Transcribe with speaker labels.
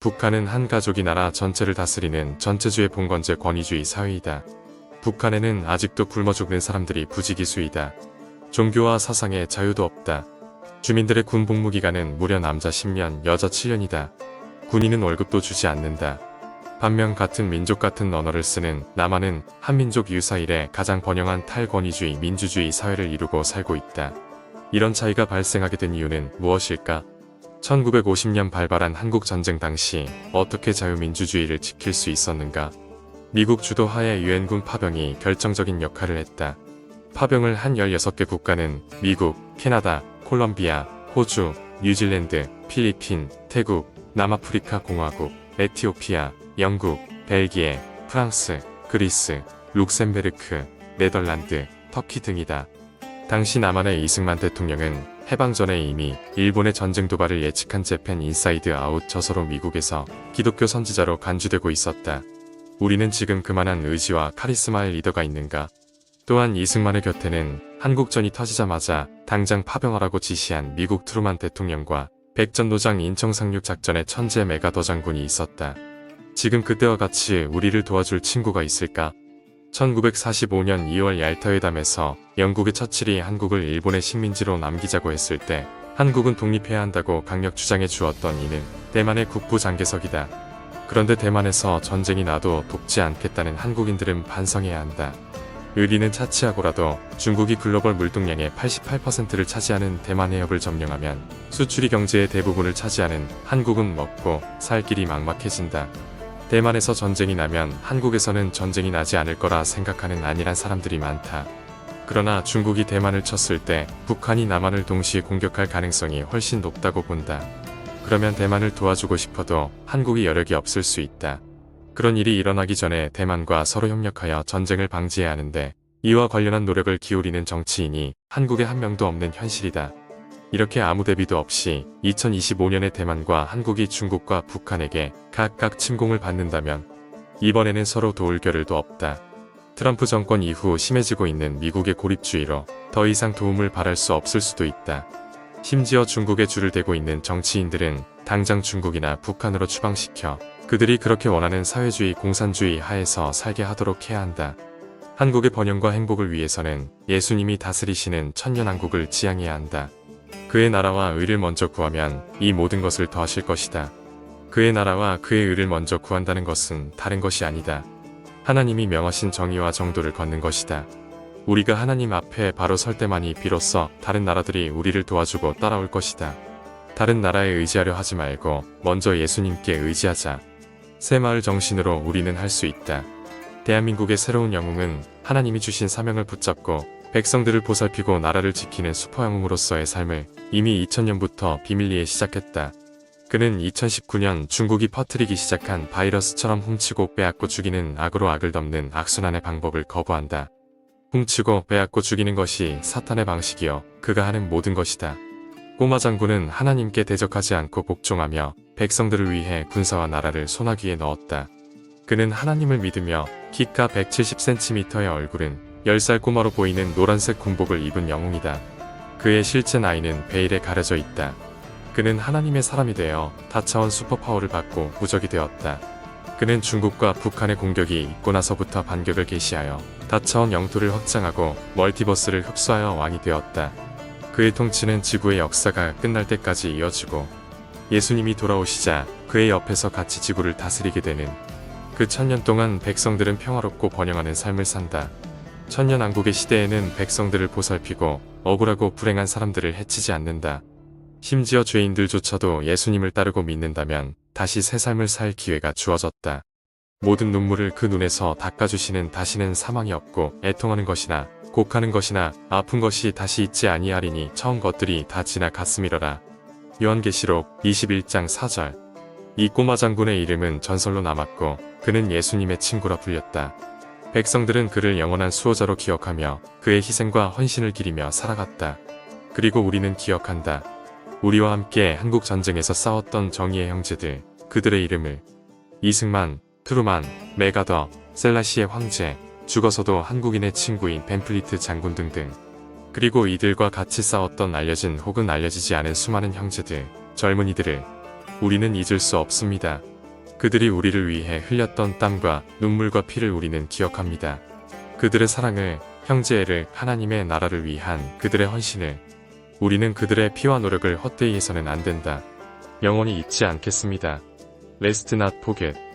Speaker 1: 북한은 한 가족이 나라 전체를 다스리는 전체주의 봉건제 권위주의 사회이다. 북한에는 아직도 굶어 죽는 사람들이 부지기수이다. 종교와 사상의 자유도 없다. 주민들의 군 복무 기간은 무려 남자 10년, 여자 7년이다. 군인은 월급도 주지 않는다. 반면 같은 민족 같은 언어를 쓰는 남한은 한민족 유사 이래 가장 번영한 탈권위주의 민주주의 사회를 이루고 살고 있다. 이런 차이가 발생하게 된 이유는 무엇일까? 1950년 발발한 한국전쟁 당시 어떻게 자유민주주의를 지킬 수 있었는가? 미국 주도하에 유엔군 파병이 결정적인 역할을 했다. 파병을 한 16개 국가는 미국, 캐나다, 콜롬비아, 호주, 뉴질랜드, 필리핀, 태국, 남아프리카 공화국, 에티오피아, 영국, 벨기에, 프랑스, 그리스, 룩셈베르크, 네덜란드, 터키 등이다. 당시 남한의 이승만 대통령은 해방 전에 이미 일본의 전쟁 도발을 예측한 재팬 인사이드 아웃 저서로 미국에서 기독교 선지자로 간주되고 있었다. 우리는 지금 그만한 의지와 카리스마의 리더가 있는가? 또한 이승만의 곁에는 한국전이 터지자마자 당장 파병하라고 지시한 미국 트루만 대통령과 백전도장 인청 상륙 작전의 천재 메가더 장군이 있었다. 지금 그때와 같이 우리를 도와줄 친구가 있을까? 1945년 2월 얄타회담에서 영국의 처칠이 한국을 일본의 식민지로 남기자고 했을 때 한국은 독립해야 한다고 강력 주장해 주었던 이는 대만의 국부 장개석이다. 그런데 대만에서 전쟁이 나도 돕지 않겠다는 한국인들은 반성해야 한다. 의리는 차치하고라도 중국이 글로벌 물동량의 88%를 차지하는 대만 해협을 점령하면 수출이 경제의 대부분을 차지하는 한국은 먹고 살 길이 막막해진다. 대만에서 전쟁이 나면 한국에서는 전쟁이 나지 않을 거라 생각하는 안일한 사람들이 많다. 그러나 중국이 대만을 쳤을 때 북한이 남한을 동시에 공격할 가능성이 훨씬 높다고 본다. 그러면 대만을 도와주고 싶어도 한국이 여력이 없을 수 있다. 그런 일이 일어나기 전에 대만과 서로 협력하여 전쟁을 방지해야 하는데 이와 관련한 노력을 기울이는 정치인이 한국에 한 명도 없는 현실이다. 이렇게 아무 대비도 없이 2025년에 대만과 한국이 중국과 북한에게 각각 침공을 받는다면 이번에는 서로 도울 겨를도 없다. 트럼프 정권 이후 심해지고 있는 미국의 고립주의로 더 이상 도움을 바랄 수 없을 수도 있다. 심지어 중국에 줄을 대고 있는 정치인들은 당장 중국이나 북한으로 추방시켜 그들이 그렇게 원하는 사회주의 공산주의 하에서 살게 하도록 해야 한다. 한국의 번영과 행복을 위해서는 예수님이 다스리시는 천년왕국을 지향해야 한다. 그의 나라와 의를 먼저 구하면 이 모든 것을 더하실 것이다. 그의 나라와 그의 의를 먼저 구한다는 것은 다른 것이 아니다. 하나님이 명하신 정의와 정도를 걷는 것이다. 우리가 하나님 앞에 바로 설 때만이 비로소 다른 나라들이 우리를 도와주고 따라올 것이다. 다른 나라에 의지하려 하지 말고 먼저 예수님께 의지하자. 새마을 정신으로 우리는 할 수 있다. 대한민국의 새로운 영웅은 하나님이 주신 사명을 붙잡고 백성들을 보살피고 나라를 지키는 슈퍼영웅으로서의 삶을 이미 2000년부터 비밀리에 시작했다. 그는 2019년 중국이 퍼뜨리기 시작한 바이러스처럼 훔치고 빼앗고 죽이는 악으로 악을 덮는 악순환의 방법을 거부한다. 훔치고 빼앗고 죽이는 것이 사탄의 방식이요 그가 하는 모든 것이다. 꼬마 장군은 하나님께 대적하지 않고 복종하며 백성들을 위해 군사와 나라를 소나기에 넣었다. 그는 하나님을 믿으며 키가 170cm의 얼굴은 10살 꼬마로 보이는 노란색 군복을 입은 영웅이다. 그의 실제 나이는 베일에 가려져 있다. 그는 하나님의 사람이 되어 다차원 슈퍼파워를 받고 무적이 되었다. 그는 중국과 북한의 공격이 있고 나서부터 반격을 개시하여 다차원 영토를 확장하고 멀티버스를 흡수하여 왕이 되었다. 그의 통치는 지구의 역사가 끝날 때까지 이어지고 예수님이 돌아오시자 그의 옆에서 같이 지구를 다스리게 되는 그 1000년 동안 백성들은 평화롭고 번영하는 삶을 산다. 천년왕국의 시대에는 백성들을 보살피고 억울하고 불행한 사람들을 해치지 않는다. 심지어 죄인들조차도 예수님을 따르고 믿는다면 다시 새 삶을 살 기회가 주어졌다. 모든 눈물을 그 눈에서 닦아주시는 다시는 사망이 없고 애통하는 것이나 곡하는 것이나 아픈 것이 다시 있지 아니하리니 처음 것들이 다 지나갔음이러라. 요한계시록 21장 4절. 이 꼬마 장군의 이름은 전설로 남았고 그는 예수님의 친구라 불렸다. 백성들은 그를 영원한 수호자로 기억하며 그의 희생과 헌신을 기리며 살아갔다. 그리고 우리는 기억한다. 우리와 함께 한국 전쟁에서 싸웠던 정의의 형제들, 그들의 이름을 이승만, 트루만, 메가더, 셀라시의 황제, 죽어서도 한국인의 친구인 벤플리트 장군 등등. 그리고 이들과 같이 싸웠던 알려진 혹은 알려지지 않은 수많은 형제들, 젊은이들을 우리는 잊을 수 없습니다. 그들이 우리를 위해 흘렸던 땀과 눈물과 피를 우리는 기억합니다. 그들의 사랑을, 형제애를, 하나님의 나라를 위한 그들의 헌신을 우리는 그들의 피와 노력을 헛되이 해서는 안 된다. 영원히 잊지 않겠습니다. Let's not forget.